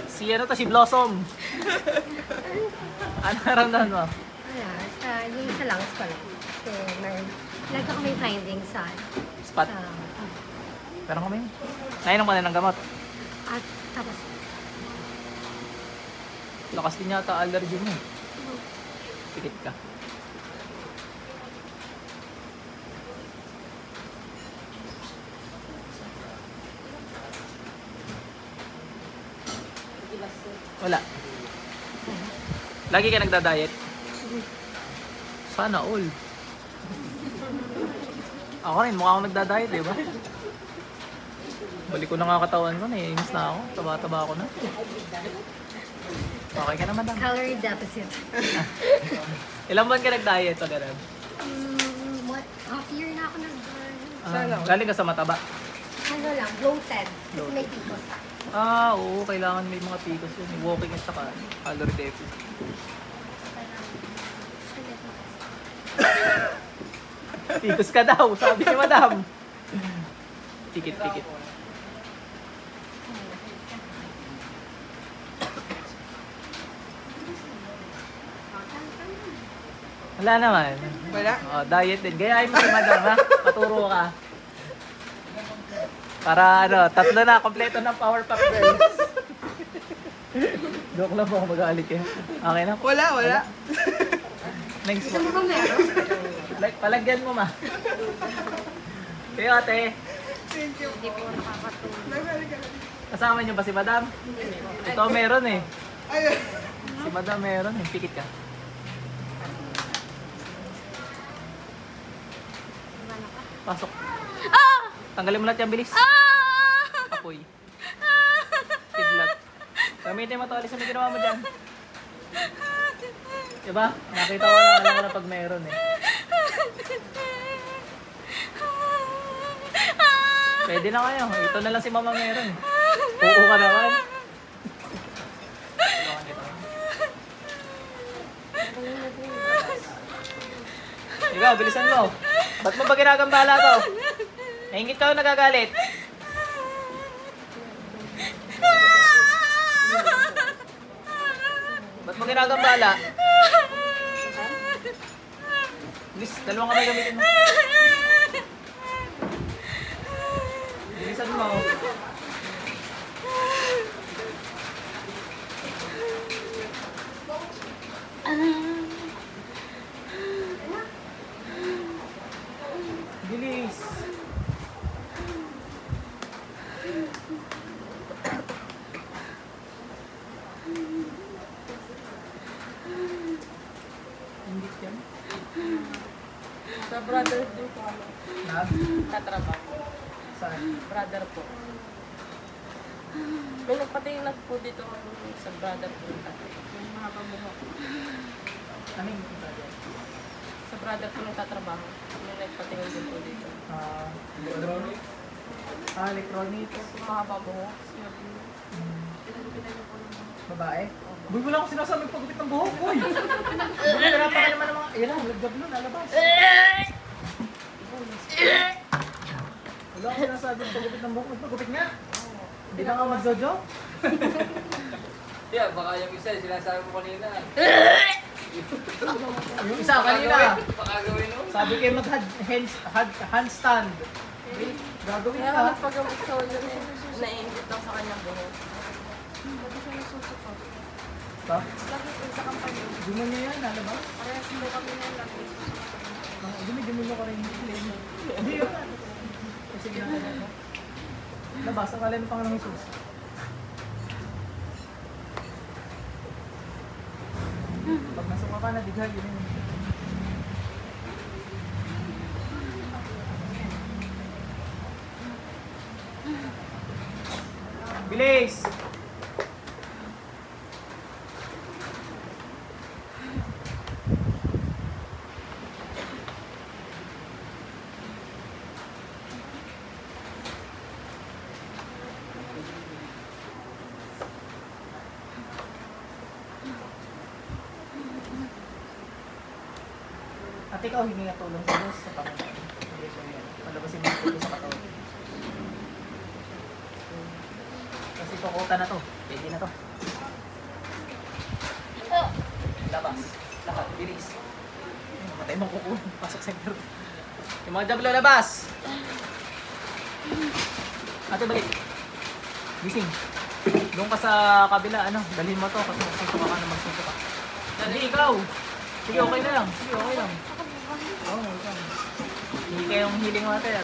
Si ano to, si Blossom. Ano naramdaman mo? Wala, yung sa lungs ko lang. So, lagi ako may findings sa Spot. Pero kami, nainom ka na ng gamot. At tapos, Lakas din yata allergy mo. Pikit ka. Wala. Lagi ka nagda-diet? Sana all. Ako rin, mukha akong nagda-diet, di ba? Balik ko na nga katawan ko, naiinis na ako. Taba-taba ako na. Okay ka na, madam? calorie deficit. Ilang buwan ka nag-diet o gano'n? Half year na ako Galing ka sa mataba? Ano lang, bloated. Kasi may picos. Oo, kailangan may mga picos yun. Walking at saka calorie deficit. Picos ka daw, sabi ni madam. Tikit-tikit. Wala naman. Wala? Oh, diet din. Gayahin mo si madam, ha? Paturo ka. Para ano, 3 na, kompleto ng Powerpuff Girls. Joke lang po kung mag-aalit kayo. Okay na? Wala. Next Gusto mo mo. ba meron? Palagyan mo, ma. Kayo, ate. Thank you. Hindi po nakakatulong. Kasama niyo ba si madam? Ito meron eh. Ayun. Si madam meron eh. Pikit ka. Pasok. Tanggalin mo lahat yan, bilis. Apoy. Kidlat. Gamitin mo to, alis na ginawa mo dyan. Diba? Nakita ko na, alam ko na pag meron eh. Pwede na kayo. Ito na lang si mama meron. Oo ka naman. Ikaw, bilisan mo. Ba't mo ba ginagambala to? Naingit ka o nagagalit? Ba't mo ginagambala? Bilis, dalawang kamay gamitin mo. Bilisan mo. Bilis. Hindi yan. Sa brother po ako. Ha? Katrabaho. Saan? Brother po. May nagpatingin na po dito sa brother po. Yung mga pamuha. Ano yung kita dyan? Sa brother po nagtatrabaho. May nagpatingin din po dito. Electronic? Electronic. Yung mga pamuha. Babae? Uy, wala akong sinasabing pagupit ng buhok, uy! Wala pa ka naman ng mga... Ayan lang, lagdab nun, lalabas. Wala akong sinasabing pagupit ng buhok, magpagupit nga. Hindi na ka mag-jojo? Yeah, baka yung isa, sinasabi mo kanina. Yung isa kanina, Baka gawin mo. sabi kayo mag-handstand. Gagawin Kaya ka. nagpagamit ko yun eh. Naiingit lang sa kanyang buhok. Ha? Lagi po sa kampanya. Gumo niya yan, lalabas. Kaya hindi kami na lagi. Gumi-gumi mo ka rin. Hindi yun. Kasi ginagawa mo. Labas, ang alin pang ng sus. Pag nasuka ka na, dighay, yun yun. Bilis! At ikaw, hindi nga tulong sa Diyos sa Panginoon. Palabasin mo ito sa katawan. Kasi tukutan na to. Pwede na to. Patay mong kuko. Pasok center. Yung mga jablo, labas! Ate, balik. Gising. Doon ka sa kabila, ano, dalhin mo to kasi magsusuka ka na magsusuka. Hindi, ikaw! Sige, okay na lang. Sige, okay lang. Oo, ikaw. Hindi kayong hiling mo natin.